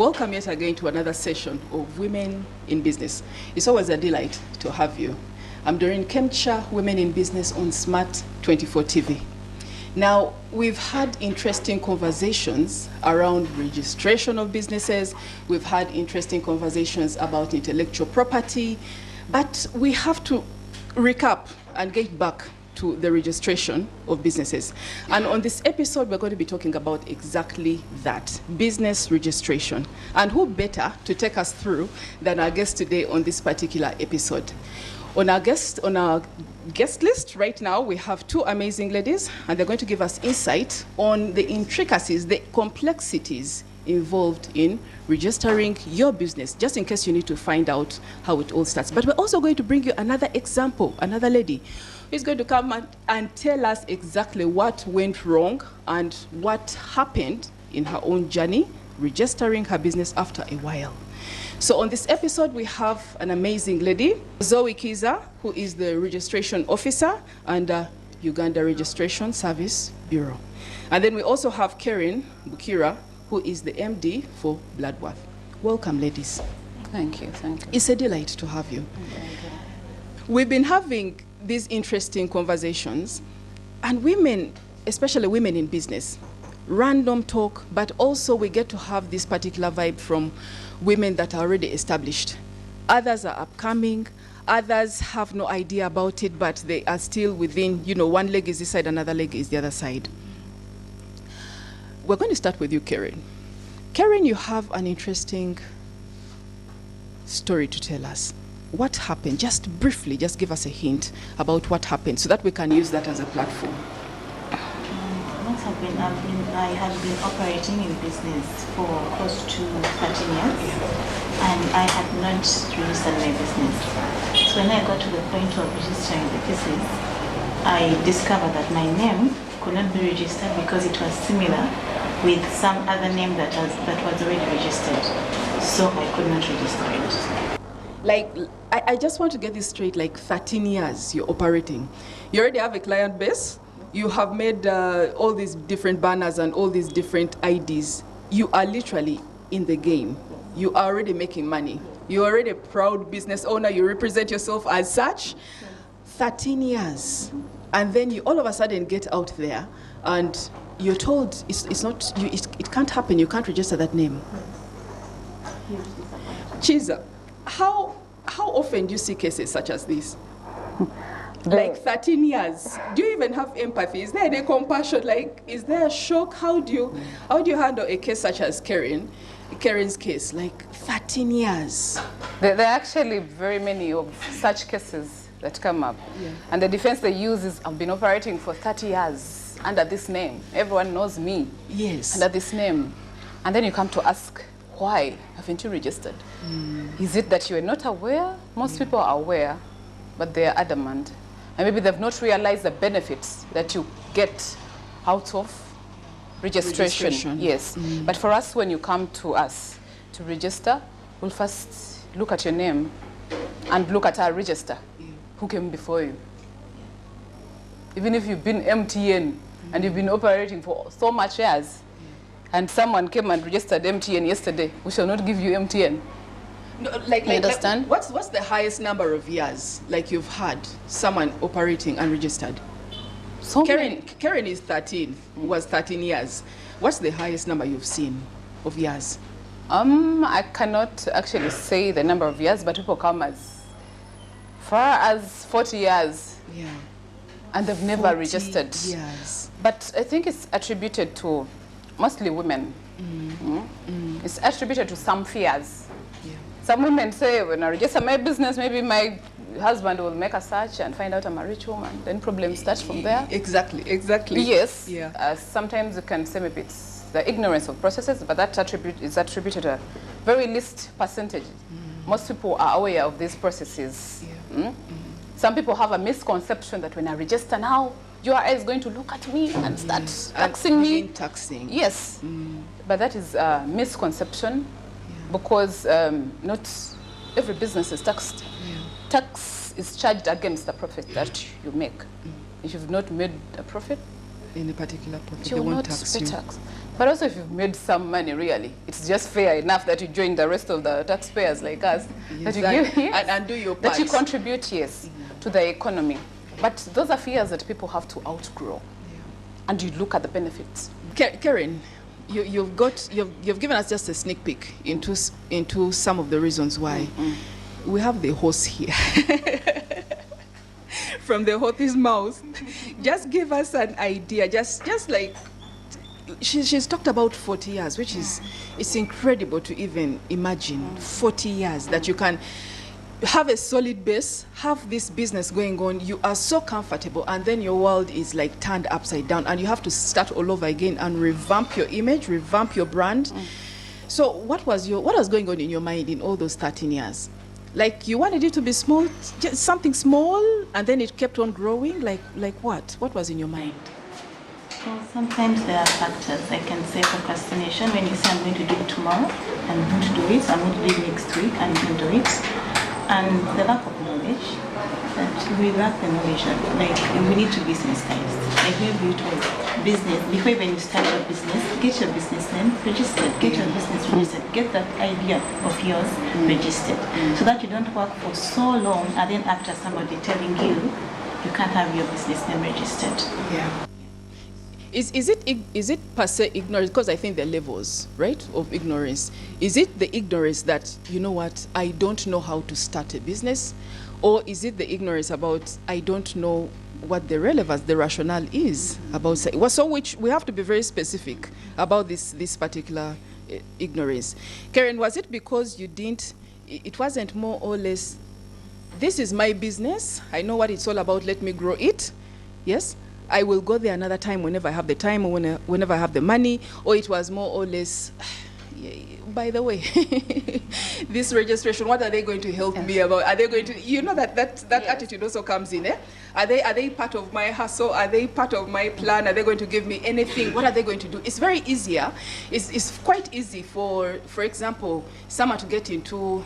welcome yet again to another session of Women in Business. It's always a delight to have you. I'm Doreen Kemcha, Women in Business on Smart 24 TV. Now, we've had interesting conversations around registration of businesses. We've had interesting conversations about intellectual property, but we have to recap and get back to the registration of businesses. And on this episode, we're going to be talking about exactly that, business registration. And who better to take us through than our guest today on this particular episode? On our guest list right now, we have two amazing ladies, and they're going to give us insight on the intricacies, the complexities involved in registering your business, just in case you need to find out how it all starts. But we're also going to bring you another example, another lady who's going to come and tell us exactly what went wrong and what happened in her own journey registering her business after a while. So on this episode, we have an amazing lady, Zoe Kiza, who is the registration officer under Uganda Registration Service Bureau. And then we also have Karen Bukira, who is the MD for Bloodworth. Welcome, ladies. Thank you, thank you. It's a delight to have you. We've been having these interesting conversations, and women, especially women in business, random talk, but also we get to have this particular vibe from women that are already established. Others are upcoming, others have no idea about it, but they are still within, one leg is this side, another leg is the other side. We're going to start with you, Karen. Karen, you have an interesting story to tell us. What happened? Just briefly, just give us a hint about what happened so that we can use that as a platform. What happened? I have been operating in business for close to 13 years, and I had not registered my business. So when I got to the point of registering the business, I discovered that my name could not be registered because it was similar with some other name that was already registered. So I could not register it. I just want to get this straight, 13 years you're operating. You already have a client base. You have made all these different banners and all these different IDs. You are literally in the game. You are already making money. You're already a proud business owner. You represent yourself as such. 13 years. And then you all of a sudden get out there and you're told it can't happen. You can't register that name. Chiza, how often do you see cases such as this? 13 years. Do you even have empathy? Is there any compassion? Is there a shock? How do you handle a case such as Karen's case? 13 years. There are actually very many of such cases that come up. Yeah. And the defense they use is, I've been operating for 30 years under this name. Everyone knows me. Yes. Under this name. And then you come to ask, why haven't you registered? Is it that you are not aware? Most people are aware, but they are adamant. And maybe they've not realized the benefits that you get out of registration. Yes. But for us, when you come to us to register, we'll first look at your name and look at our register. Who came before you? Even if you've been MTN and you've been operating for so much years, and someone came and registered MTN yesterday, we shall not give you MTN. No, understand? What's the highest number of years you've had someone operating and registered? Karen is 13, was 13 years. What's the highest number you've seen of years? I cannot actually say the number of years, but people come as far as 40 years. Yeah. And they've never registered. Years. But I think it's attributed to mostly women. It's attributed to some fears. Yeah. Some women say, when I register my business, maybe my husband will make a search and find out I'm a rich woman. Then problems start from there. Exactly. Yes. Yeah. Sometimes you can say maybe it's the ignorance of processes, but that is attributed a very least percentage. Most people are aware of these processes. Yeah. Some people have a misconception that when I register now, URA is going to look at me and start taxing me. Taxing. Yes. But that is a misconception because not every business is taxed. Yeah. Tax is charged against the profit that you make. If you've not made a profit, in a particular profit. You They will won't not tax pay you. tax. But also if you've made some money, really, it's just fair enough that you join the rest of the taxpayers like us. Yes, That you give, yes, and do your part. that you contribute, yes, to the economy. But those are fears that people have to outgrow. And you look at the benefits. Karen, you've given us just a sneak peek into some of the reasons why. We have the horse here. From the horse's mouth. Just give us an idea, just like she's talked about 40 years, which is, it's incredible to even imagine 40 years that you can have a solid base, have this business going on, you are so comfortable, and then your world is like turned upside down and you have to start all over again and revamp your image, revamp your brand. So what was going on in your mind in all those 13 years? Like, you wanted it to be small, just something small, and then it kept on growing? Like what? What was in your mind? Well, sometimes there are factors. I can say procrastination. When you say I'm going to do it tomorrow, I'm going to do it, I'm going to do it next week, and you can do it. And the lack of knowledge, that we lack the knowledge, like we need to business-guys. Like maybe you told business, before even you start your business, get your business name registered, get your business registered, get that idea of yours registered, so that you don't work for so long and then after somebody telling you can't have your business name registered. Yeah. Is it per se ignorance? Because I think there are levels, right, of ignorance. Is it the ignorance that, you know what, I don't know how to start a business? Or is it the ignorance about, I don't know what the relevance, the rationale is about? So which we have to be very specific about this particular ignorance. Karen, was it because you didn't, it wasn't more or less, this is my business, I know what it's all about, let me grow it, yes? I will go there another time whenever I have the time or whenever I have the money, or it was more or less, by the way, this registration, what are they going to help me about? Are they going to, you know, that yes. Attitude also comes in, eh? Are they part of my hustle? Are they part of my plan? Are they going to give me anything? What are they going to do? It's very easier. It's quite easy for example, someone to get into,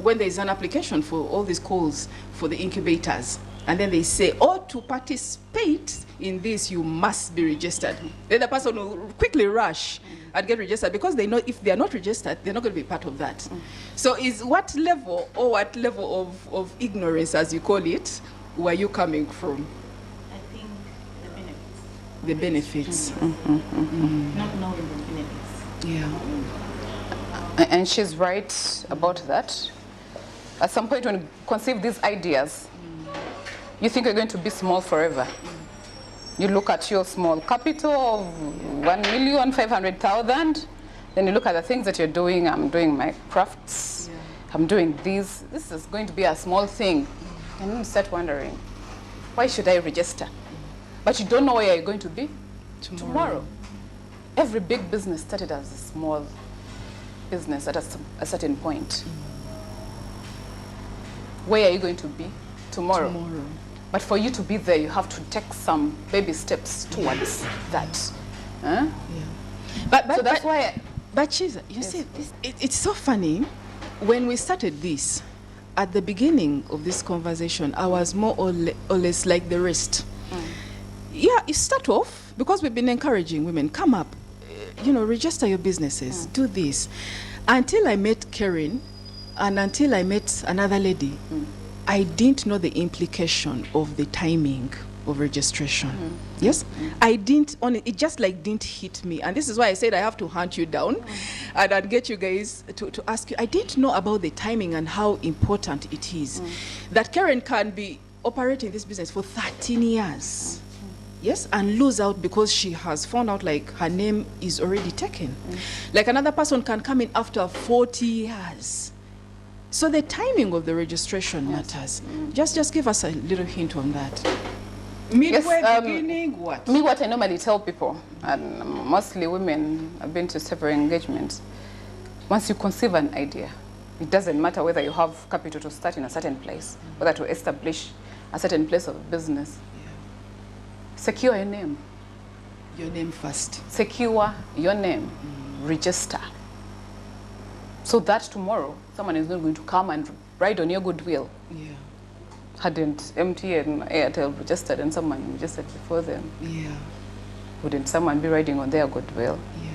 when there's an application for all these calls for the incubators, and then they say, oh, to participate in this, you must be registered. Then the person will quickly rush and get registered because they know if they are not registered, they're not going to be part of that. So is what level of ignorance, as you call it, were you coming from? I think the benefits. Not knowing the benefits. Yeah. And she's right about that. At some point when you conceive these ideas, you think you're going to be small forever. You look at your small capital of 1,500,000, then you look at the things that you're doing. I'm doing my crafts, I'm doing this. This is going to be a small thing. And you start wondering, why should I register? But you don't know where you're going to be tomorrow. Every big business started as a small business at a certain point. Where are you going to be tomorrow? But for you to be there, you have to take some baby steps towards that. Huh? Yeah. So that's why. But Chiza, you see, it's so funny. When we started this, at the beginning of this conversation, I was more or less like the rest. Yeah, you start off, because we've been encouraging women, come up, register your businesses, do this. Until I met Karen, and until I met another lady, I didn't know the implication of the timing of registration. Yes? I didn't, it just didn't hit me. And this is why I said I have to hunt you down and I'd get you guys to ask you. I didn't know about the timing and how important it is. That Karen can be operating this business for 13 years. Yes, and lose out because she has found out her name is already taken. Like another person can come in after 40 years. So the timing of the registration matters. Just give us a little hint on that. Midway, beginning, what? What I normally tell people, and mostly women, I've been to several engagements, once you conceive an idea, it doesn't matter whether you have capital to start in a certain place, whether to establish a certain place of business. Secure your name. Your name first. Secure your name. Register. So that tomorrow, someone is not going to come and ride on your goodwill. Yeah. Hadn't MTN and Airtel registered and someone registered before them. Yeah. wouldn't someone be riding on their goodwill? Yeah.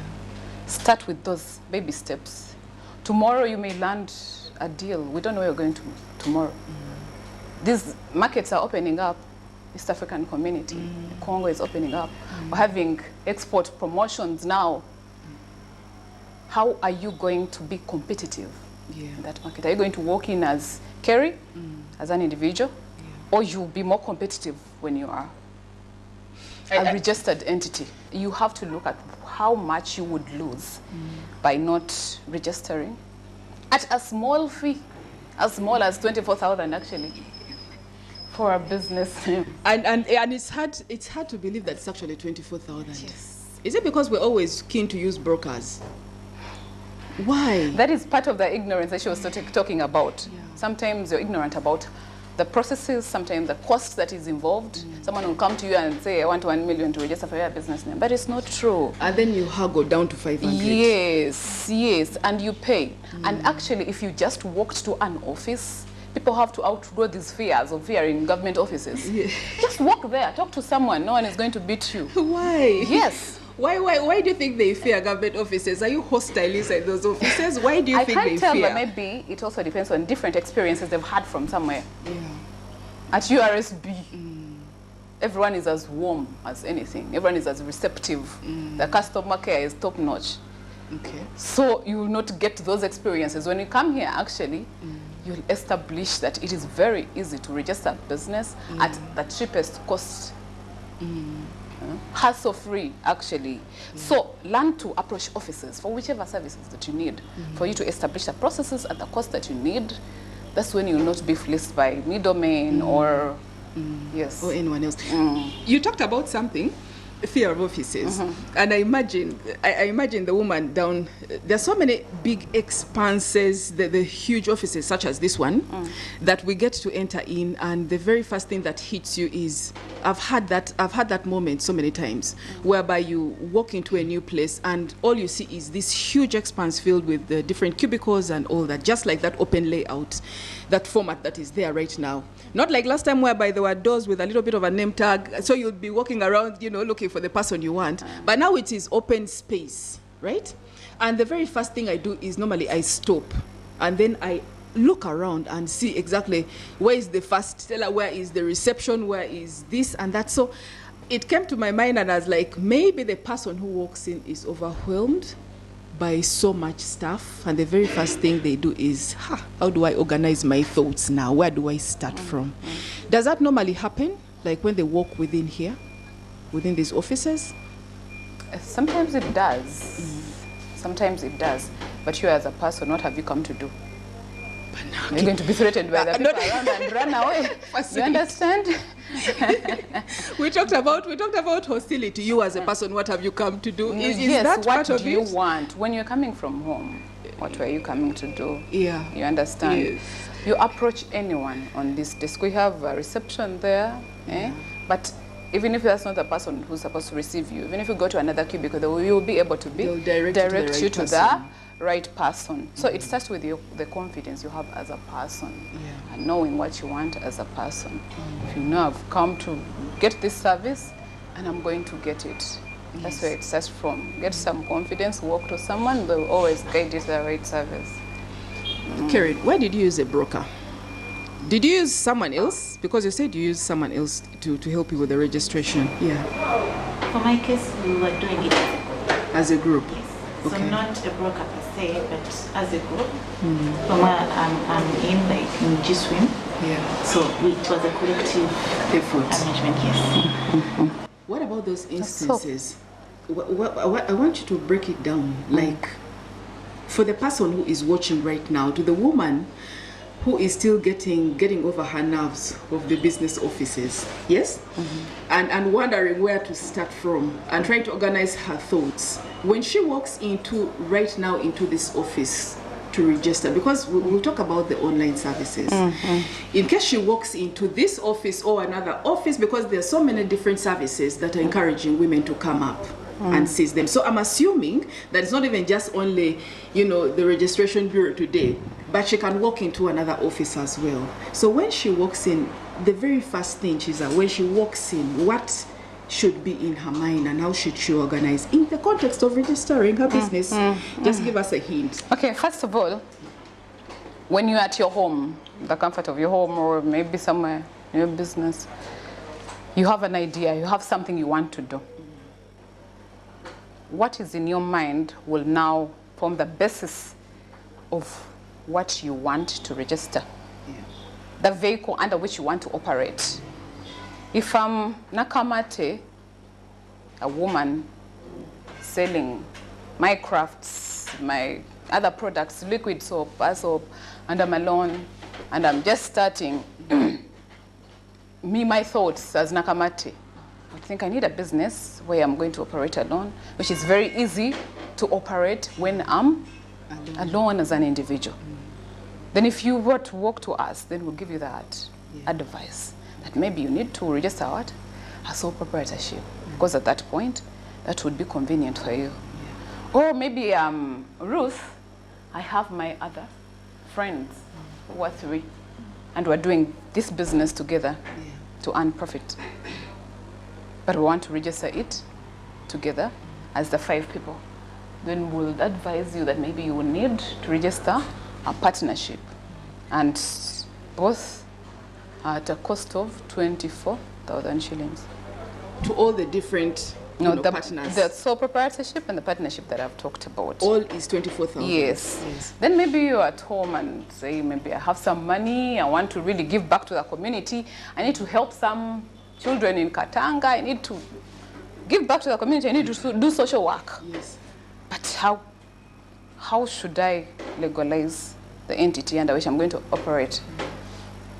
Start with those baby steps. Tomorrow you may land a deal. We don't know where you're going to tomorrow. These markets are opening up. East African community, Congo is opening up. We're having export promotions now. How are you going to be competitive in that market? Are you going to walk in as Kerry, as an individual, or you'll be more competitive when you are a registered entity? You have to look at how much you would lose by not registering at a small fee, as small as 24,000 actually, for a business. And it's hard to believe that it's actually 24,000. Yes. Is it because we're always keen to use brokers? Why? That is part of the ignorance that she was talking about. Yeah. Sometimes you're ignorant about the processes, sometimes the cost that is involved. Someone will come to you and say, I want 1 million to register for your business name. But it's not true. And then you haggle down to 500. Yes, and you pay. And actually, if you just walked to an office, people have to outgrow these fears of fearing government offices. Yeah. Just walk there, talk to someone. No one is going to beat you. Why? Yes. Why do you think they fear government offices? Are you hostile inside those offices? Why do you think they fear? I can't tell, but maybe it also depends on different experiences they've had from somewhere. Yeah. At URSB, everyone is as warm as anything. Everyone is as receptive. The customer care is top notch. Okay. So you will not get those experiences. When you come here, actually, you'll establish that it is very easy to register a business at the cheapest cost. Hassle-free, actually. So learn to approach offices for whichever services that you need, for you to establish the processes at the cost that you need. That's when you'll not be fleeced by middlemen or or anyone else. You talked about something, fear of offices, and I imagine the woman down. There's so many big expanses, the huge offices such as this one, that we get to enter in, and the very first thing that hits you is, I've had that moment so many times, whereby you walk into a new place and all you see is this huge expanse filled with the different cubicles and all that, just like that open layout, that format that is there right now. Not like last time whereby there were doors with a little bit of a name tag, so you'll be walking around, looking for the person you want. But now it is open space, right? And the very first thing I do is normally I stop, and then I look around and see exactly where is the first teller, where is the reception, where is this and that. So it came to my mind, and I was like, maybe the person who walks in is overwhelmed by so much stuff, and the very first thing they do is, how do I organize my thoughts now? Where do I start from? Does that normally happen, like when they walk within here, within these offices? Sometimes it does. Sometimes it does. But you as a person, what have you come to do? You're going to be threatened by the people around and run away. You understand? we talked about hostility. You as a person, what have you come to do? Is yes, that what part of do you want? When you're coming from home, what were you coming to do? Yeah. You understand? Yes. You approach anyone on this desk. We have a reception there, but even if that's not the person who's supposed to receive you, even if you go to another cubicle, you'll be able to direct you to the right person. So it starts with the confidence you have as a person, and knowing what you want as a person. If you know I've come to get this service and I'm going to get it. That's where it starts from. Get some confidence, walk to someone, they'll always guide you to the right service. Karen, why did you use a broker? Did you use someone else? Because you said you used someone else to help you with the registration. Yeah. For my case, we were doing it as a group. Yes. Okay. So not a broker per se, but as a group. From where I'm in, like in G-Swim. Yeah. So it was a collective effort. Arrangement, yes. What about those instances? I want you to break it down. Like, for the person who is watching right now, to the woman who is still getting over her nerves of the business offices, yes? And wondering where to start from and trying to organize her thoughts. When she walks right now into this office to register, because we'll talk about the online services. In case she walks into this office or another office, because there are so many different services that are encouraging women to come up and seize them. So I'm assuming that it's not even just only, the registration bureau today, but she can walk into another office as well. So when she walks in, the very first thing when she walks in, what should be in her mind, and how should she organize in the context of registering her business? Just give us a hint. Okay, first of all, when you're at your home, the comfort of your home, or maybe somewhere in your business, you have an idea, you have something you want to do. What is in your mind will now form the basis of what you want to register, the vehicle under which you want to operate. If I'm Nakamate, a woman selling my crafts, my other products, liquid soap, bar soap, and I'm alone, and I'm just starting, my thoughts as Nakamate, I think I need a business where I'm going to operate alone, which is very easy to operate when I'm alone as an individual. Then if you were to walk to us, then we'll give you that advice, that maybe you need to register what? A sole proprietorship, because at that point, that would be convenient for you. Or maybe Ruth, I have my other friends who are 3, and we're doing this business together to earn profit. But we want to register it together as the 5 people. Then we'll advise you that maybe you will need to register a partnership, and both at a cost of 24,000 shillings. To all the different partners? The sole proprietorship and the partnership that I've talked about. All is 24,000? Yes. Then maybe you're at home and say, maybe I have some money, I want to really give back to the community, I need to help some children in Katanga, I need to give back to the community, I need to do social work. Yes. But how should I legalize the entity under which I'm going to operate?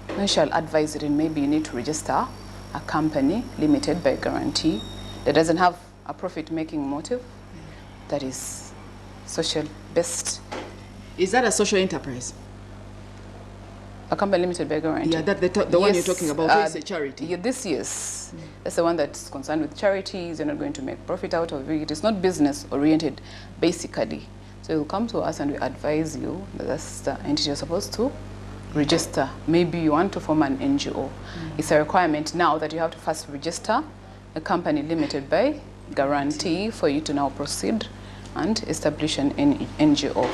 Then shall advise it, and maybe you need to register a company limited by guarantee that doesn't have a profit-making motive, that is social based. Is that a social enterprise? A company limited by guarantee. Yeah, that the one you're talking about is a charity. Yeah, this yes. That's the one that's concerned with charities. You're not going to make profit out of it. It's not business oriented, basically. So you'll come to us and we advise you that that's the entity you're supposed to register. Maybe you want to form an NGO. It's a requirement now that you have to first register a company limited by guarantee for you to now proceed and establish an NGO.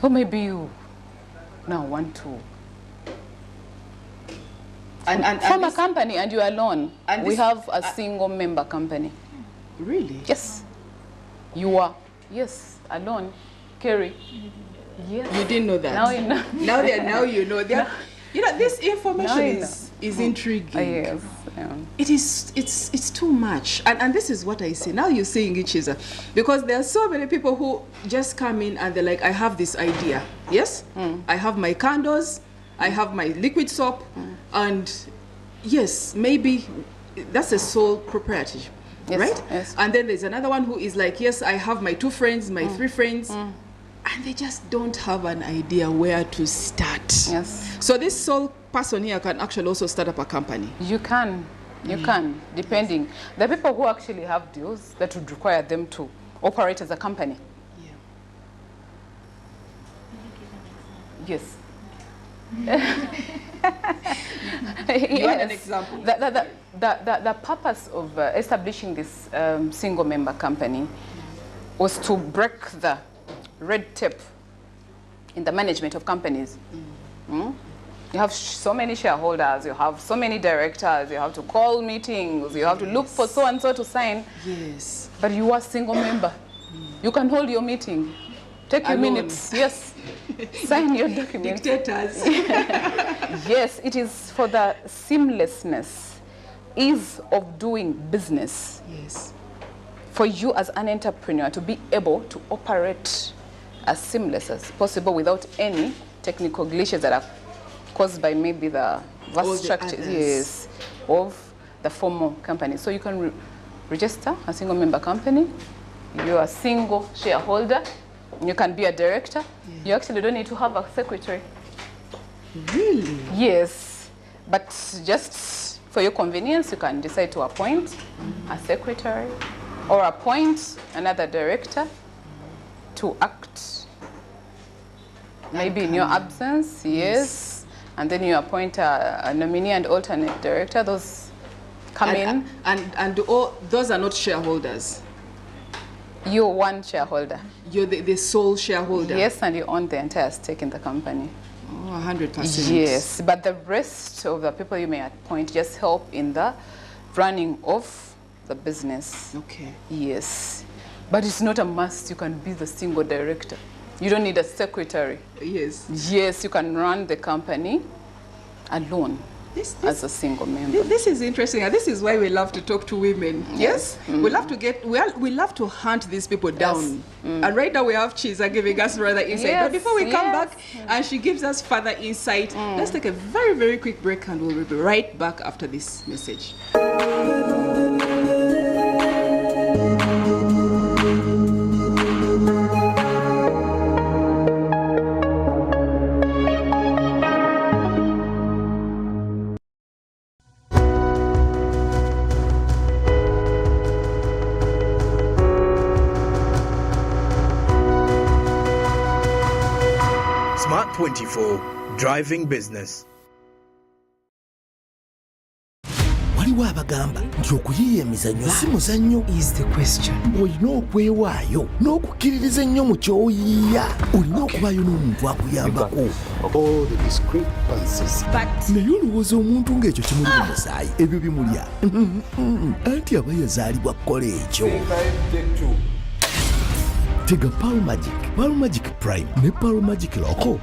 Or maybe you now want to form a company and you're alone. And we have a single member company. Really? Yes. You are, yes, alone. Kerry. Yes. You didn't know that? Now you know. Now you know. You know, this information is intriguing. Yes. Yeah. It's too much. And this is what I say. Now you're saying each other. Because there are so many people who just come in and they're like, I have this idea. Yes? I have my candles, I have my liquid soap, and yes, maybe that's a sole proprietorship. Yes, right? Yes. And then there's another one who is like, yes, I have my 2 friends, my 3 friends, and they just don't have an idea where to start. Yes. So this sole person here can actually also start up a company. You can, depending. There are people who actually have deals that would require them to operate as a company. Yeah. Yes. You want an example? The purpose of establishing this single member company was to break the red tape in the management of companies. You have so many shareholders, you have so many directors, you have to call meetings, you have to look for so and so to sign. Yes. But you are a single member. You can hold your meeting, take your minutes, yes, sign your documents. Dictators. Yes, it is for the seamlessness, ease of doing business. Yes. For you as an entrepreneur to be able to operate as seamless as possible without any technical glitches that are caused by maybe the vast structures of the formal company. So you can register a single member company, you're a single shareholder, you can be a director. You actually don't need to have a secretary. Really? Yes, but just for your convenience, you can decide to appoint a secretary or appoint another director to act maybe in your absence, yes. And then you appoint a nominee and alternate director. Those come in. And all, those are not shareholders. You're one shareholder. You're the sole shareholder. Yes, and you own the entire stake in the company. Oh, 100%. Yes, but the rest of the people you may appoint just help in the running of the business. Okay. Yes, but it's not a must. You can be the single director. You don't need a secretary. Yes. Yes, you can run the company alone as a single member. This is interesting, and this is why we love to talk to women. Yes, we love to we love to hunt these people down. And right now we have Chiza giving us further insight. Yes, but before we come back and she gives us further insight, let's take a very, very quick break, and we'll be right back after this message. Smart 24, driving business. Waliwo abagamba nti okuyiiya emizannyo si muzannyo is the question. Olina okwewaayo n'okukkiririza ennyo mu ky'oyiiya. Olina okubaayo n'omuntu akuyambako. All the discrepancies. Naye olowooza omuntu ng'ekyo kimuli mu musaayi ebyo bimulya. Anti aba yazaalibwa kukola ekyo. Tega Pearl Magic Prime ne Pearl Magic Loco.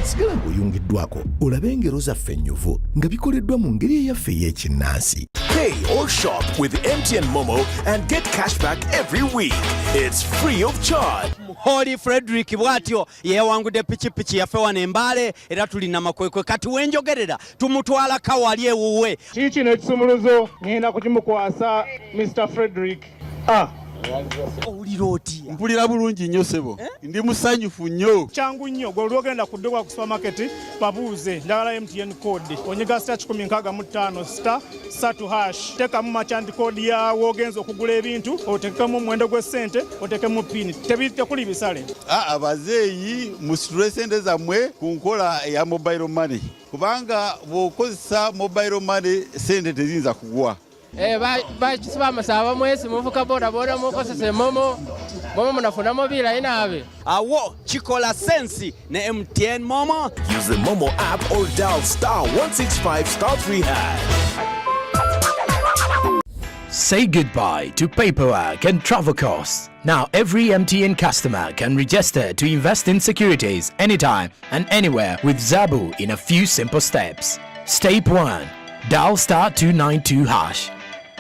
Sigala ng'oyungiddwako olabe engero zaffe ennyuvu nga bikoleddwa mu ngeri eyaffe ey'ekinnansi. Pay or shop with MTN Momo and get cashback every week. It's free of charge. Holy Frederick bwatyo yewangudde pichipichi yaffe wano Embale era tulina makwekwe kati wenjogerera tumutwala kawali ewuwe. Kiki n'ekisumuluzo ngenda kukimukwasa Mr. Frederick. Owulira otya? Mpulira bulungi nnyo sebo. Ndi musanyufu nnyo. Kyangu nnyo gwe olwogenda ku dduka ku supermarket babuuze njagala MTN code. Onyiga *165*3#. Tekamu merchant code yawo ogenza okugula ebintu, otekemu omuwendo gw'essente, otekemu pin. Tekuli bisale. Abazeeyi musitule sente zammwe ku nkola ya mobile money. Kubanga bw'okozesa mobile money sente teziyinza kugwa. Bakisiba masaba mwezi muvuka boda boda mukozese momo munafunamu bilayi nabe. Awo chikola sensi ne MTN Momo. Use the Momo app or dial *165*3#. Say goodbye to paperwork and travel costs. Now every MTN customer can register to invest in securities anytime and anywhere with Zabu in a few simple steps. Step 1. Dial *292#.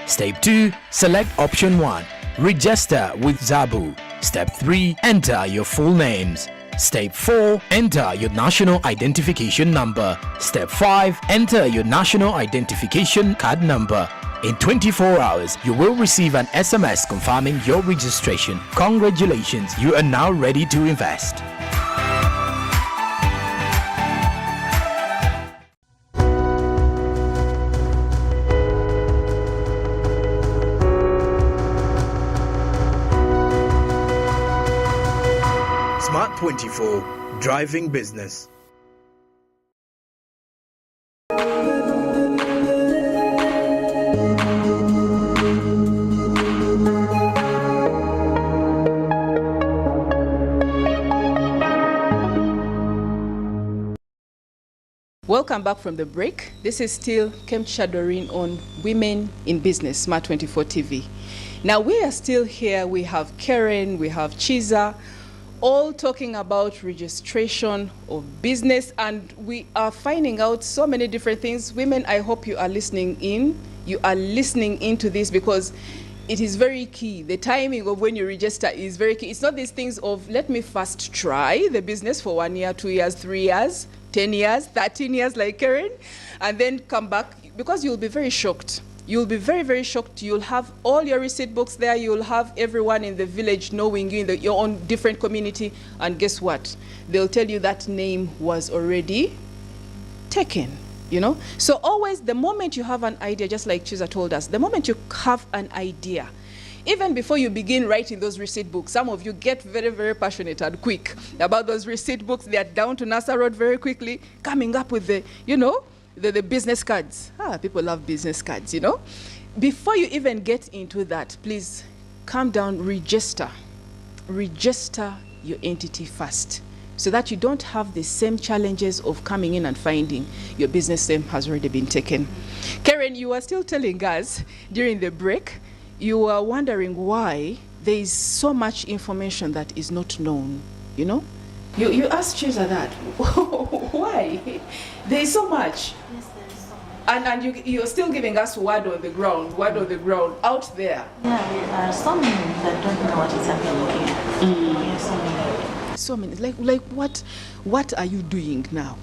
Step 2. Select option 1. Register with Zabu. Step 3. Enter your full names. Step 4. Enter your national identification number. Step 5. Enter your national identification card number. In 24 hours, you will receive an SMS confirming your registration. Congratulations, you are now ready to invest. Smart 24, driving business. Welcome back from the break. This is still Kemcha Doreen on Women in Business, Smart 24 TV. Now we are still here. We have Karen, we have Chiza, all talking about registration of business, and we are finding out so many different things. Women, I hope you are listening in. You are listening into this because it is very key. The timing of when you register is very key. It's not these things of, let me first try the business for 1 year, 2 years, 3 years, 10 years, 13 years like Karen, and then come back, because you'll be very shocked. You'll be very, very shocked. You'll have all your receipt books there. You'll have everyone in the village knowing you in your own different community. And guess what? They'll tell you that name was already taken, you know? So always, the moment you have an idea, just like Chiza told us, the moment you have an idea, even before you begin writing those receipt books, some of you get very, very passionate and quick about those receipt books. They are down to Nasa Road very quickly, coming up with the, you know, the business cards. People love business cards, you know. Before you even get into that, please calm down, register your entity first, so that you don't have the same challenges of coming in and finding your business name has already been taken. Karen, you were still telling us during the break, you were wondering why there is so much information that is not known, you know? You asked Chisa that. Why? There is so much. Yes, there is so much. And you're still giving us word on the ground out there. Yeah, there are so many that don't know what is happening here. There are so many. So many. Like what are you doing now?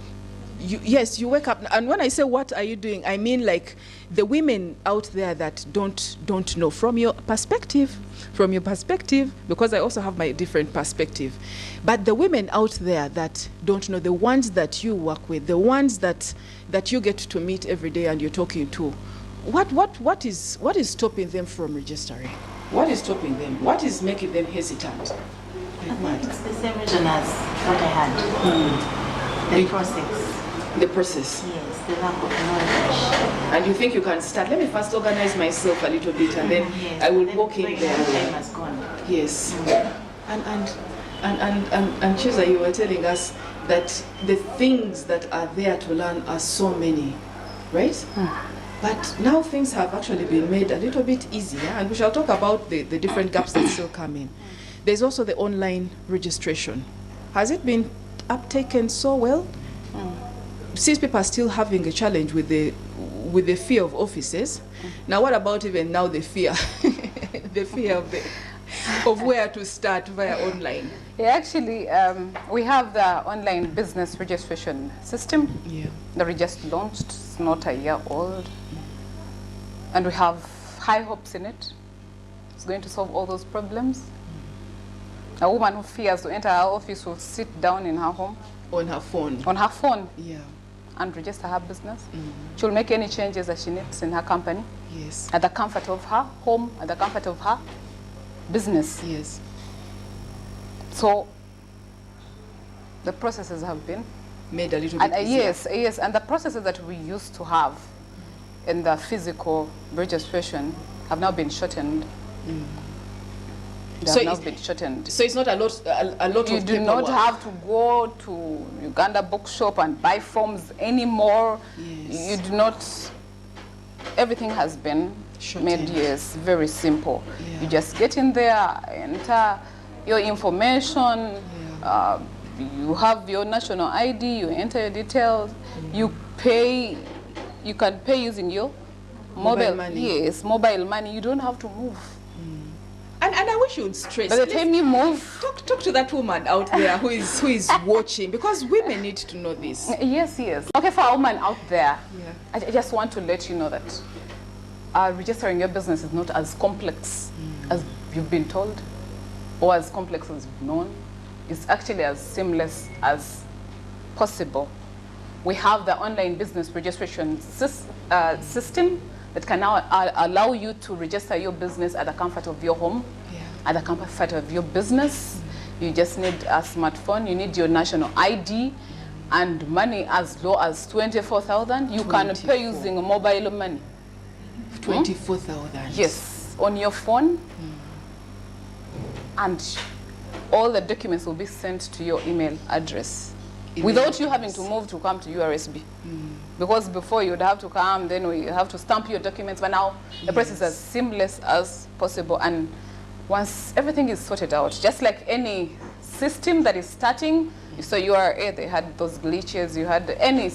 Yes, you wake up, and when I say what are you doing, I mean like the women out there that don't know from your perspective, because I also have my different perspective. But the women out there that don't know, the ones that you work with, the ones that you get to meet every day and you're talking to, what is stopping them from registering? What is stopping them? What is making them hesitant? I think it's the same reason as what I had. The process. The process. Yes, the lack of knowledge. And you think you can start? Let me first organize myself a little bit, and then yes, I will walk in there. Time has gone. Yes. And Chisa, you were telling us that the things that are there to learn are so many, right? But now things have actually been made a little bit easier, and we shall talk about the different gaps that still come in. There's also the online registration. Has it been uptaken so well? Since people are still having a challenge with the fear of offices, now what about even now the fear, the fear of where to start via online? Yeah, actually, we have the online business registration system that we just launched. It's not a year old, and we have high hopes in it. It's going to solve all those problems. A woman who fears to enter her office will sit down in her home. On her phone. On her phone. Yeah. And register her business. She'll make any changes that she needs in her company. Yes. At the comfort of her home, at the comfort of her business. Yes. So the processes have been made a little bit easier. Yes, and the processes that we used to have in the physical registration have now been shortened. So it's not a lot of You do not have to go to Uganda bookshop and buy forms anymore. Yes. You do not. Everything has been made very simple. Yeah. You just get in there, enter your information. Yeah. You have your national ID. You enter your details. You pay. You can pay using your mobile money. Yes, mobile money. You don't have to move. And I wish you would stress. By the time you move, talk to that woman out there who is watching, because women need to know this. Yes. Okay, for a woman out there, I just want to let you know that registering your business is not as complex as you've been told, or as complex as you've known. It's actually as seamless as possible. We have the online business registration system that can now allow you to register your business at the comfort of your home, at the comfort of your business. You just need a smartphone, you need your national ID, and money as low as 24,000. You can pay using mobile money. 24,000? Yes, on your phone. And all the documents will be sent to your email address. Without you having to move to come to URSB. Because before you would have to come, then we have to stamp your documents, but now the process is as seamless as possible. And once everything is sorted out, just like any system that is starting, you saw URA, they had those glitches, you had any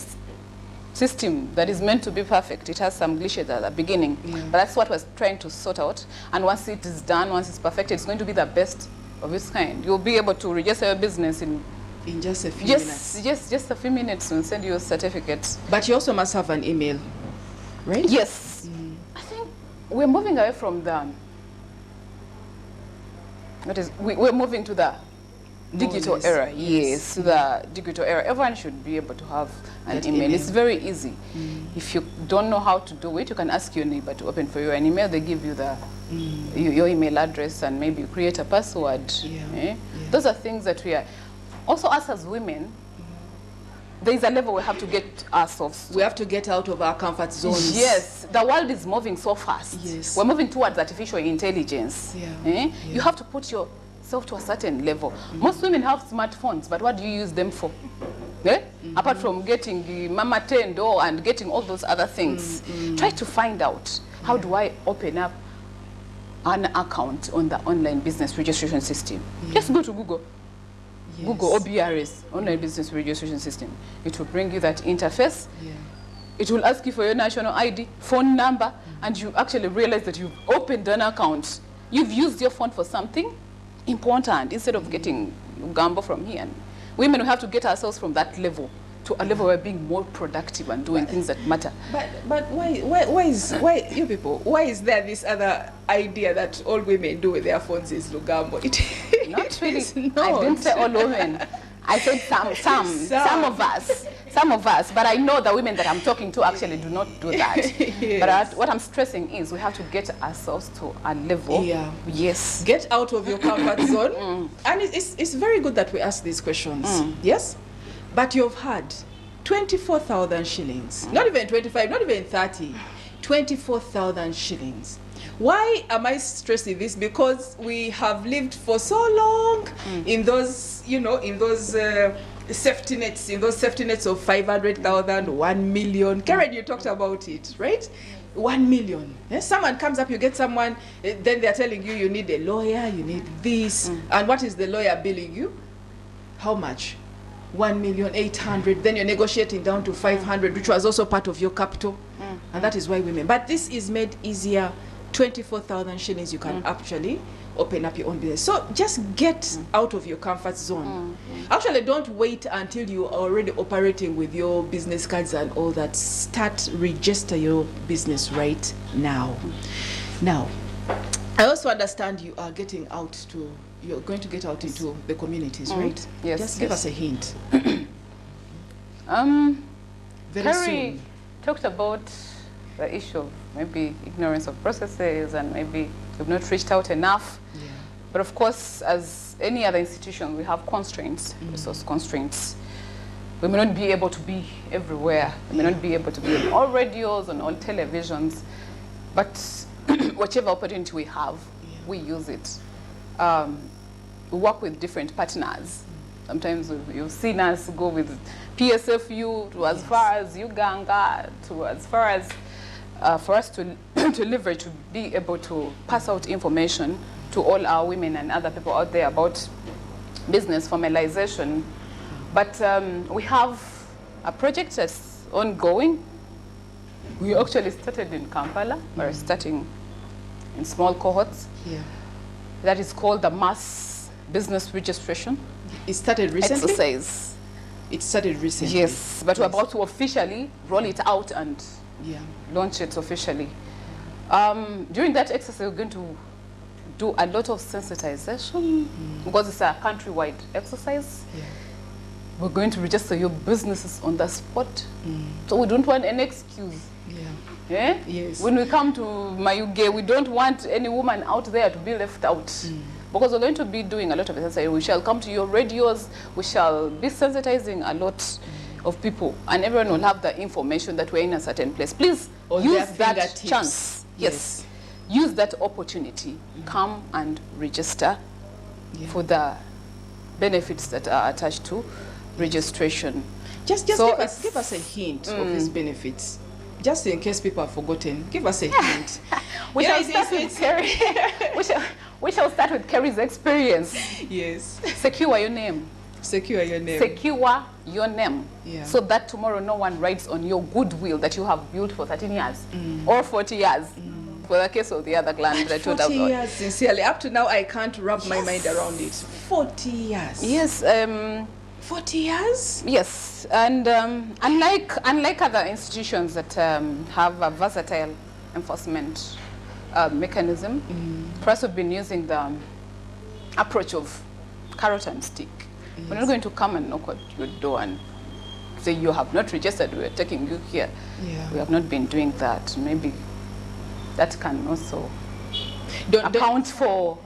system that is meant to be perfect, it has some glitches at the beginning. But that's what we're trying to sort out. And once it is done, once it's perfected, it's going to be the best of its kind. You'll be able to register your business in just a few minutes. Just a few minutes and send you a certificate. But you also must have an email, right? Yes. I think we're moving away from the. We're moving to the digital era. Yes, to the digital era. Everyone should be able to have an email. It's very easy. If you don't know how to do it, you can ask your neighbor to open for you an email. They give you the your email address, and maybe you create a password. Those are things that we are. Also, us as women, there is a level we have to get ourselves to. We have to get out of our comfort zones. Yes, the world is moving so fast. Yes. We're moving towards artificial intelligence. Yeah. Eh? Yeah. You have to put yourself to a certain level. Most women have smartphones, but what do you use them for? Eh? Apart from getting the Mama Tendo and getting all those other things. Try to find out, how do I open up an account on the online business registration system? Just go to Google. Yes. Google OBRS, online business registration system. It will bring you that interface. Yeah. It will ask you for your national ID, phone number, and you actually realize that you've opened an account. You've used your phone for something important instead of getting gamble from here. And women, we have to get ourselves from that level to a level where we're being more productive and doing things that matter. But why you people, why is there this other idea that all women do with their phones is Lugambo? Not really. Not. I didn't say all women. I said some of us. But I know the women that I'm talking to actually do not do that. Yes. But what I'm stressing is we have to get ourselves to a level. Yeah. Yes. Get out of your comfort zone. And it's very good that we ask these questions. Yes? But you've had 24,000 shillings. Not even 25, not even 30. 24,000 shillings. Why am I stressing this? Because we have lived for so long in those, in those safety nets of 500,000, 1 million. Karen, you talked about it, right? 1 million. Someone comes up, you get someone, then they're telling you, you need a lawyer, you need this. And what is the lawyer billing you? How much? 1,800,000. Then you're negotiating down to 500, which was also part of your capital. And that is why women. But this is made easier. 24,000 shillings, you can actually open up your own business. So just get out of your comfort zone. Actually, don't wait until you are already operating with your business cards and all that. Start, register your business right now. Now, I also understand you are getting out to, you're going to get out into the communities, right? Yes. Just give us a hint. Very Carrie soon. talked about the issue of maybe ignorance of processes and maybe we've not reached out enough. Yeah. But of course, as any other institution, we have constraints, resource constraints. We may not be able to be everywhere. We may not be able to be on all radios, on all televisions. But whatever opportunity we have, we use it. We work with different partners. Sometimes you've seen us go with PSFU to as far as Uganda, to as far as for us to leverage, to be able to pass out information to all our women and other people out there about business formalization. But we have a project that's ongoing. We actually started in Kampala. We're starting in small cohorts. Yeah. That is called the mass business registration. It started recently? Exercise. It started recently? Yes, but we're about to officially roll it out and launch it officially. During that exercise, we're going to do a lot of sensitization because it's a countrywide exercise. Yeah. We're going to register your businesses on the spot. So we don't want any excuse. Yeah. Eh? Yes. When we come to Mayuge, we don't want any woman out there to be left out. Because we're going to be doing a lot of it. We shall come to your radios, we shall be sensitizing a lot of people, and everyone will have the information that we're in a certain place. Please use that chance. Yes. Use that opportunity. Come and register for the benefits that are attached to registration. Just give us a hint of these benefits. Just in case people have forgotten, give us a hint. We shall start with Kerry. We shall start with Kerry's experience. Yes. Secure your name. Secure your name. Secure your name. Yeah. So that tomorrow no one writes on your goodwill that you have built for 13 years or 40 years. For the case of the other client that I told about. 40 years, sincerely. Up to now, I can't wrap my mind around it. 40 years. Yes. 40 years? Yes. And unlike other institutions that have a versatile enforcement mechanism, for us we've been using the approach of carrot and stick. Yes. We're not going to come and knock at your door and say you have not registered, we're taking you here. Yeah. We have not been doing that. Maybe that can also account for,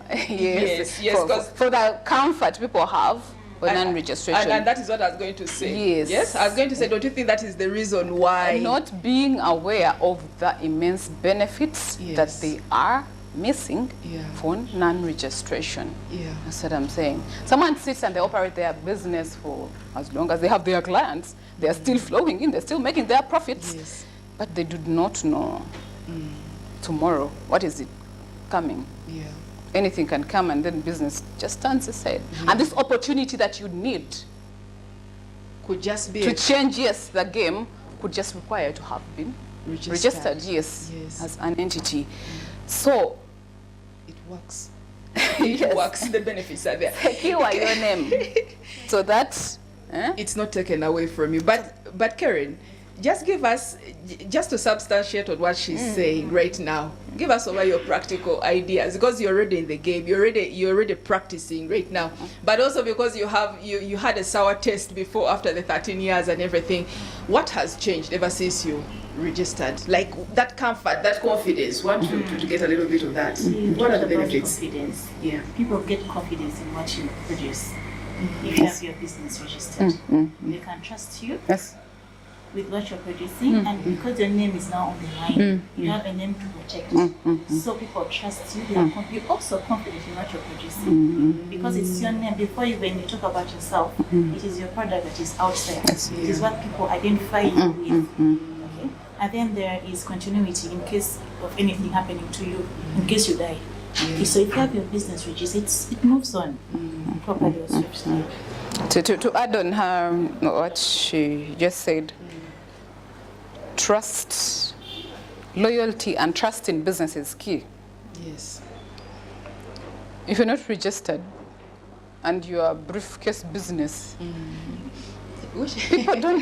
for the comfort people have or non-registration. And that is what I was going to say. Yes. Yes, I was going to say, don't you think that is the reason why? Not being aware of the immense benefits that they are missing for non-registration. Yeah. That's what I'm saying. Someone sits and they operate their business for as long as they have their clients. They are still flowing in. They're still making their profits. Yes. But they do not know tomorrow, what is it coming? Yeah. Anything can come and then business just turns aside. And this opportunity that you need could just be to change, the game could just require to have been registered, as an entity. So it works. It works. The benefits are there. Secure your name so that it's not taken away from you. But Karen, just give us, just to substantiate on what she's saying right now, give us over your practical ideas, because you're already in the game, you're already practicing right now, but also because you had a sour taste before, after the 13 years and everything. What has changed ever since you registered? Like that comfort, that confidence. Want to get a little bit of that. What are the benefits? Confidence. Yeah. People get confidence in what you produce. If you have your business registered, they can trust you. Yes. With what you're producing, and because your name is now on the line, you have a name to protect. So people trust you. You're also confident in what you're producing because it's your name. Before you, when you talk about yourself, it is your product that is out there. It is what people identify you with. Okay, and then there is continuity in case of anything happening to you, in case you die. Okay, so if you have your business registered, it moves on properly. To add on her what she just said. Trust, loyalty, and trust in business is key. Yes. If you're not registered and you are a briefcase business, people don't.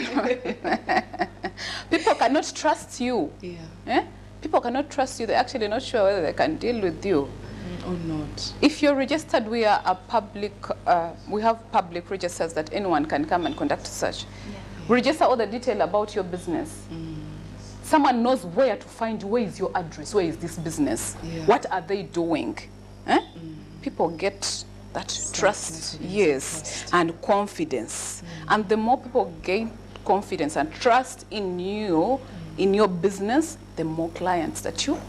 People cannot trust you. Yeah. People cannot trust you. They're actually not sure whether they can deal with you or not. If you're registered, we are a public. We have public registers that anyone can come and conduct search. We register all the detail about your business. Someone knows where to find you. Where is your address? Where is this business? What are they doing? People get that trust, and confidence. And the more people gain confidence and trust in you, in your business, the more clients that you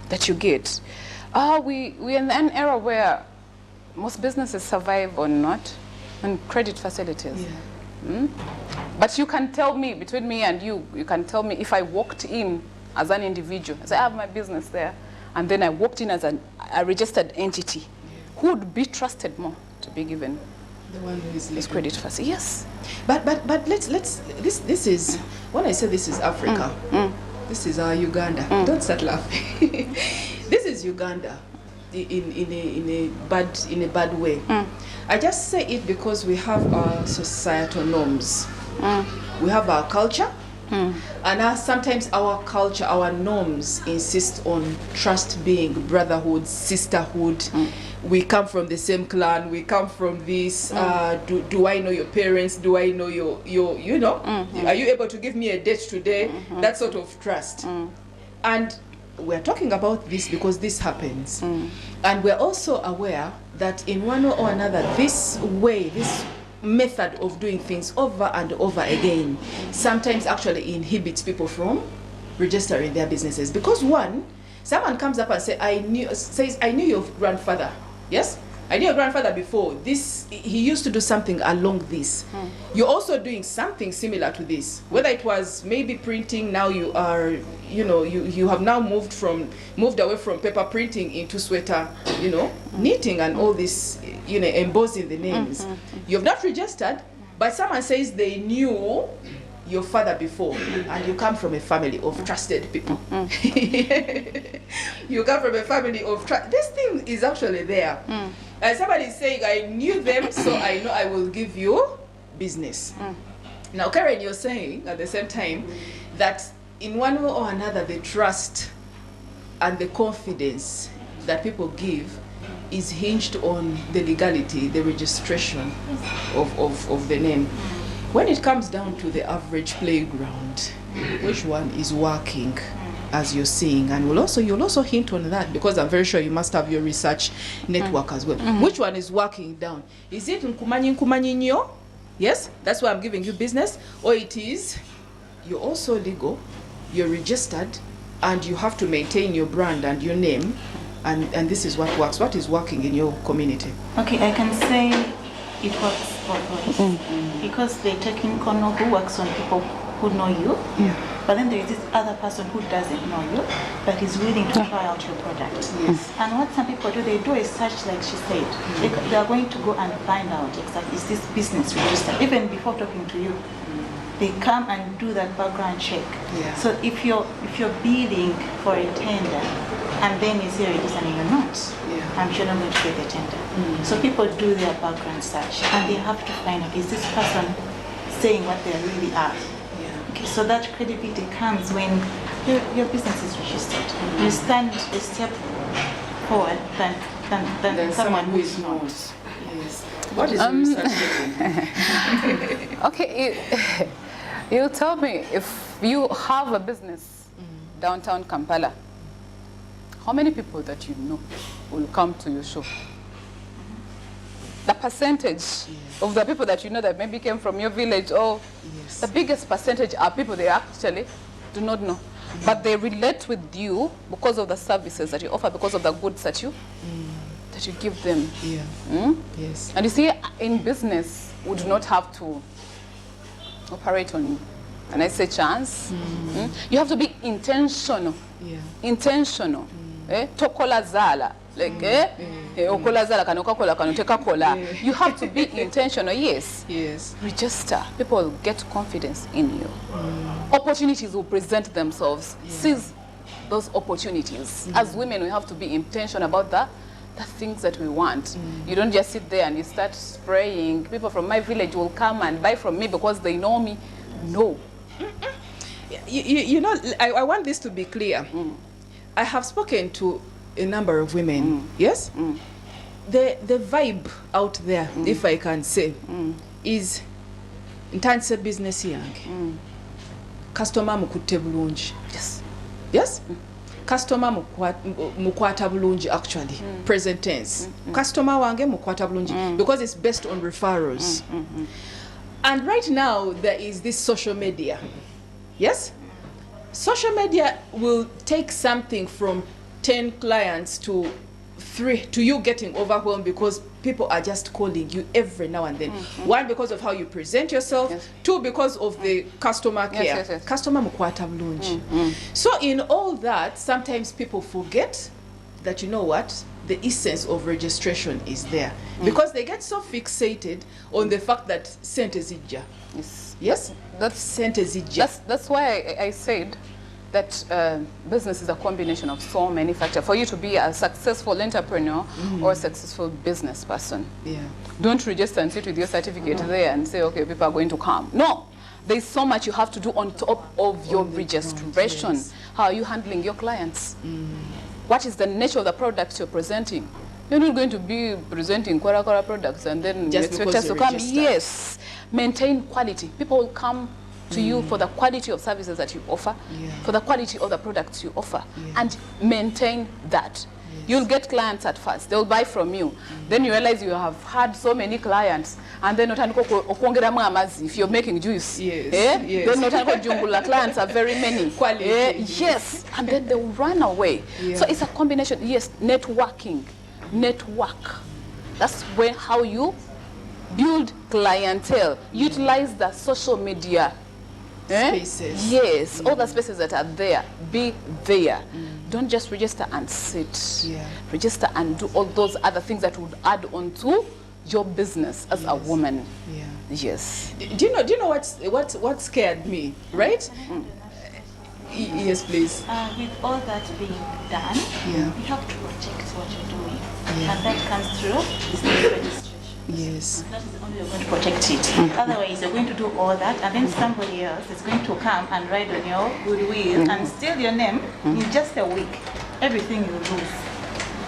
that you get. We're in an era where most businesses survive on credit facilities. But you can tell me, between me and you can tell me if I walked in as an individual, I say I have my business there, and then I walked in as a registered entity, who would be trusted more to be given the one who is credit facility? Yes. But let's this is, when I say this is Africa, this is our Uganda. Don't start laughing. This is Uganda in a bad way. I just say it because we have our societal norms. We have our culture, and sometimes our culture, our norms insist on trust being brotherhood, sisterhood. We come from the same clan. We come from this. Do I know your parents? Do I know your you know? Are you able to give me a date today? That sort of trust. And we're talking about this because this happens. And we're also aware that in one or another, this method of doing things over and over again sometimes actually inhibits people from registering their businesses. Because someone comes up and says, I knew your grandfather. Yes? I knew your grandfather before. He used to do something along this. You're also doing something similar to this. Whether it was maybe printing, now you are, you have now moved away from paper printing into sweater, knitting and all this, embossing the names. You've not registered, but someone says they knew your father before, and you come from a family of trusted people. You come from a family of trust. This thing is actually there. And somebody is saying, I knew them, so I know I will give you business. Now, Karen, you're saying at the same time that in one way or another, the trust and the confidence that people give is hinged on the legality, the registration of the name. When it comes down to the average playground, which one is working as you're seeing, and you'll also hint on that, because I'm very sure you must have your research network as well. Which one is working down? Is it nkumanyi nyo? Yes, that's why I'm giving you business, or it is you're also legal, you're registered, and you have to maintain your brand and your name, and this is what works. What is working in your community? Okay, I can say it works both ways, because the technical who works on people who know you, but then there is this other person who doesn't know you, but is willing to try out your product. Yes. And what some people do, they do a search, like she said. They are going to go and find out exactly, is this business registered? Even before talking to you, they come and do that background check. Yeah. So if you're bidding for a tender, and then you say registered and you're not, I'm sure not going to get the tender. So people do their background search, and they have to find out, is this person saying what they really are? Okay, so that credibility comes when your business is registered. You stand a step forward than someone who is not. Yes. What is the research? Okay, you tell me, if you have a business downtown Kampala, how many people that you know will come to your show? The percentage of the people that you know that maybe came from your village, or the biggest percentage are people they actually do not know. But they relate with you because of the services that you offer, because of the goods that you give them. Yes. And you see, in business, we do not have to operate on, and I say chance. You have to be intentional. Intentional. Tokola zala. Like, okola zala kanokakola kanotekakola. You have to be intentional. Yes. Register. People will get confidence in you. Opportunities will present themselves. Seize those opportunities. As women, we have to be intentional about the things that we want. You don't just sit there and you start spraying. People from my village will come and buy from me because they know me. No. You know, I want this to be clear. I have spoken to a number of women, yes? The vibe out there, if I can say, is ntanse business yange. Customer mukutte bulungi. Yes? Customer mukwata bulungi, actually. Present tense. Customer wange mukwata bulungi, because it's based on referrals. And right now, there is this social media. Yes? Social media will take something from 10 clients to 3, to you getting overwhelmed because people are just calling you every now and then. 1, because of how you present yourself. 2, because of the customer care. Customer mukwata bulungi. So in all that, sometimes people forget that, you know what, the essence of registration is there. Because they get so fixated on the fact that sente zijja. Yes? That's sente zijja. That's why I said that business is a combination of so many factors. For you to be a successful entrepreneur or a successful business person, don't register and sit with your certificate there and say, okay, people are going to come. No, there's so much you have to do on top of your registration. How are you handling your clients? What is the nature of the products you're presenting? You're not going to be presenting Kwara products and then you expect us to come. Yes, maintain quality. People will come to you for the quality of services that you offer, for the quality of the products you offer, and maintain that. You'll get clients at first, they'll buy from you. Then you realize you have had so many clients, and then if you're making juice, then clients are very many. Yes, and then they'll run away. So it's a combination. Yes, networking, network. That's how you build clientele. Utilize the social media spaces. Yes, all the spaces that are there, be there. Don't just register and sit. Register and do all those other things that would add on to your business as a woman. Yes. Do you know what scared me, right? Yes, please. With all that being done, you have to protect what you're doing. And that comes through business registration. Yes. That is the only way you're going to protect it. Otherwise, you're going to do all that, and then somebody else is going to come and ride on your goodwill and steal your name in just a week. Everything you lose.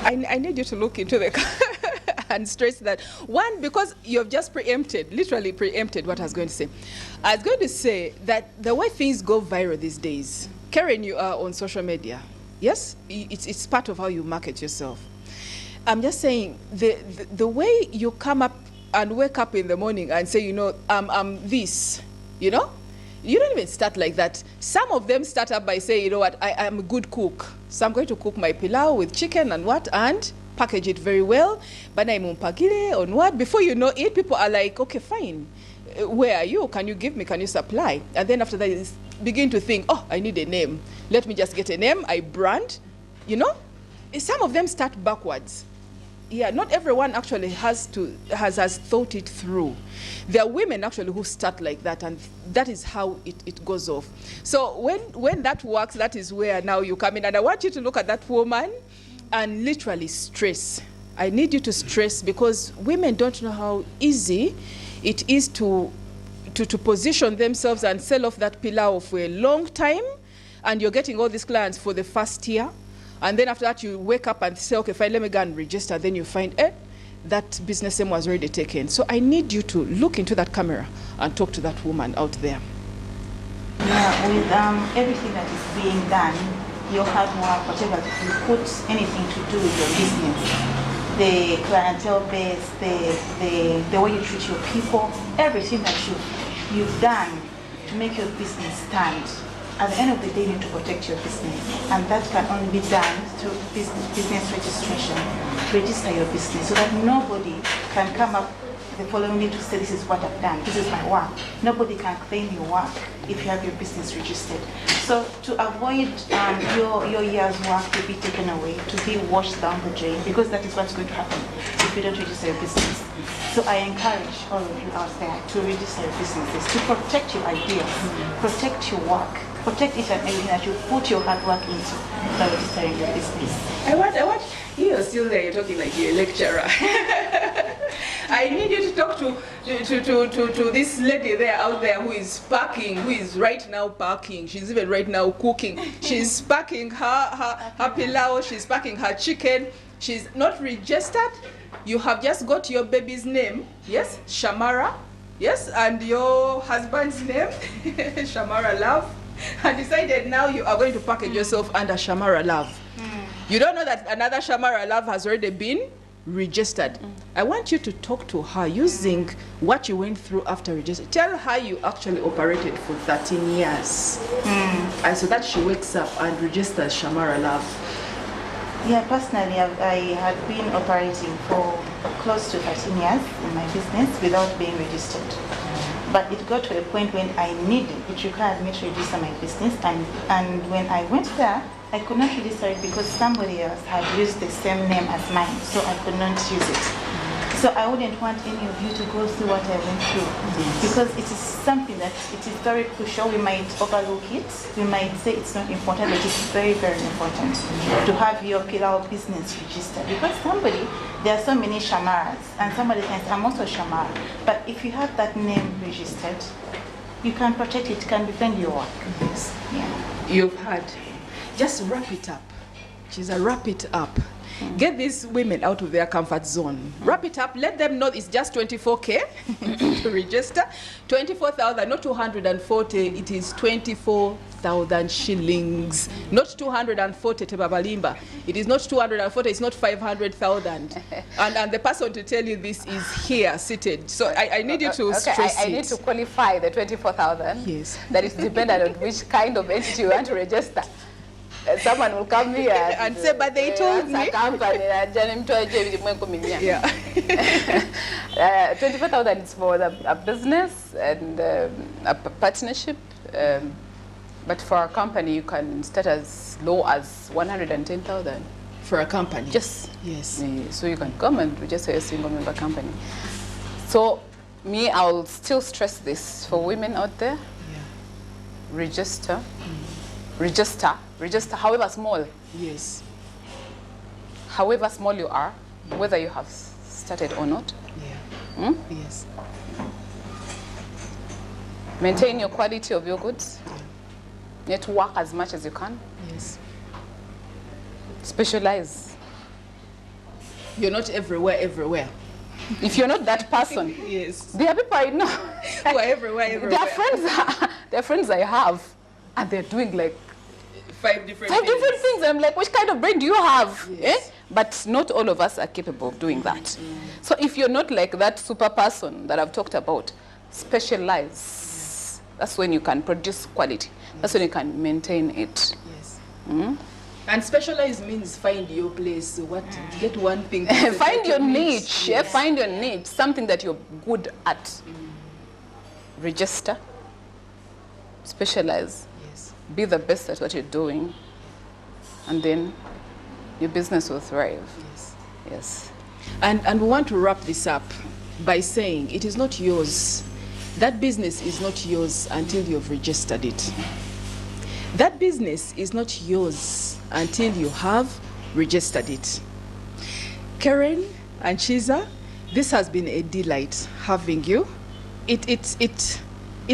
I need you to look into the and stress that. 1, because you've just preempted, literally preempted what I was going to say. I was going to say that the way things go viral these days, Karen, you are on social media. Yes, it's part of how you market yourself. I'm just saying, the way you come up and wake up in the morning and say, you know, I'm this, you know? You don't even start like that. Some of them start up by saying, you know what, I'm a good cook. So I'm going to cook my pilau with chicken and what, and package it very well. But I'm on what? Before you know it, people are like, okay, fine. Where are you? Can you give me? Can you supply? And then after that, you begin to think, oh, I need a name. Let me just get a name. I brand, you know? Some of them start backwards. Yeah, not everyone actually has thought it through. There are women actually who start like that, and that is how it goes off. So when that works, that is where now you come in. And I want you to look at that woman and literally stress. I need you to stress, because women don't know how easy it is to position themselves and sell off that pilau for a long time, and you're getting all these clients for the first year. And then after that, you wake up and say, okay, fine, let me go and register. Then you find, that business name was already taken. So I need you to look into that camera and talk to that woman out there. Yeah, with everything that is being done, your hard work, whatever, you put anything to do with your business, the clientele base, the way you treat your people, everything that you've done to make your business stand. At the end of the day, you need to protect your business, and that can only be done through business registration. Register your business so that nobody can come up the following day to say, this is what I've done, this is my work. Nobody can claim your work if you have your business registered. So to avoid your year's work to be taken away, to be washed down the drain, because that is what's going to happen if you don't register your business. So I encourage all of you out there to register your businesses, to protect your ideas, protect your work, protect each and everything that you put your hard work into by registering your business. I want you're still there, you're talking like you're a lecturer. I need you to talk to this lady there out there who is packing, who is right now packing. She's even right now cooking. She's packing her pilau, she's packing her chicken. She's not registered. You have just got your baby's name, yes, Shamara, yes, and your husband's name, Shamara Love, and decided now you are going to package yourself under Shamara Love. You don't know that another Shamara Love has already been registered. I want you to talk to her using what you went through after registering. Tell her you actually operated for 13 years. And so that she wakes up and registers Shamara Love. Yeah, personally, I had been operating for close to 13 years in my business without being registered. But it got to a point when it required me to register my business, and when I went there, I could not register it because somebody else had used the same name as mine, so I could not use it. So I wouldn't want any of you to go through what I went through, because it is something that it is very crucial. We might overlook it, we might say it's not important, but it's very, very important to have your pilau business registered, because there are so many Shamaras, and somebody thinks, I'm also Shamara. But if you have that name registered, you can protect it, can defend your work. Yes. Yeah. You've had. Just wrap it up. She's a wrap it up. Get these women out of their comfort zone. Wrap it up. Let them know it's just 24K to register. 24,000, not 240. It is 24,000 shillings. Not 240 tebabalimba. It is not 240. It's not 500,000. And the person to tell you this is here, seated. So I need you to stress I need to qualify the 24,000. Yes. That is dependent on which kind of entity you want to register. Someone will come here and say, but they told me. Yeah. 24,000 is for a business and a partnership. But for a company, you can start as low as 110,000. For a company? Yes. Yes. So you can come and register a single member company. So I'll still stress this for women out there. Yeah. Register, however small. Yes. However small you are, whether you have started or not. Yeah. Yes. Maintain your quality of your goods. Yeah. Network as much as you can. Yes. Specialize. You're not everywhere. If you're not that person, yes. There are people I know who are everywhere. Their friends I have, and they're doing like 5 different things. I'm like, which kind of brain do you have? Yes. But not all of us are capable of doing that. So if you're not like that super person that I've talked about, specialize. That's when you can produce quality. That's when you can maintain it. Yes. And specialize means find your place. Get one thing. Find your niche. Yes. Find your niche. Something that you're good at. Register. Specialize. Yes. Be the best at what you're doing. And then your business will thrive. Yes. Yes. And we want to wrap this up by saying it is not yours. That business is not yours until you've registered it. That business is not yours until you have registered it. Karen and Chiza, this has been a delight having you. It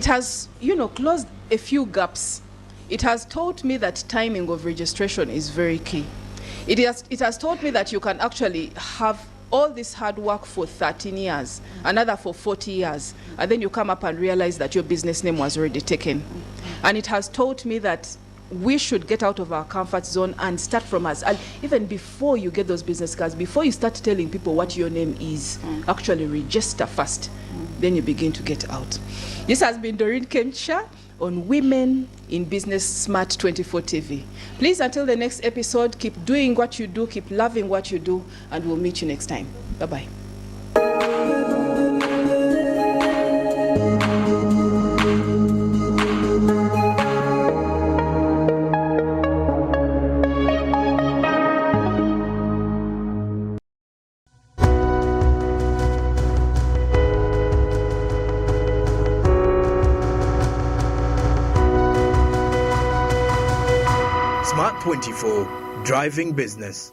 has, closed a few gaps. It has taught me that timing of registration is very key. It has taught me that you can actually have all this hard work for 13 years, another for 40 years, and then you come up and realize that your business name was already taken. And it has taught me that we should get out of our comfort zone and start from us. And even before you get those business cards, before you start telling people what your name is, actually register first. Then you begin to get out. This has been Doreen Kemcha on Women in Business Smart 24 TV. Please, until the next episode, keep doing what you do, keep loving what you do, and we'll meet you next time. Bye-bye. Smart 24, driving business.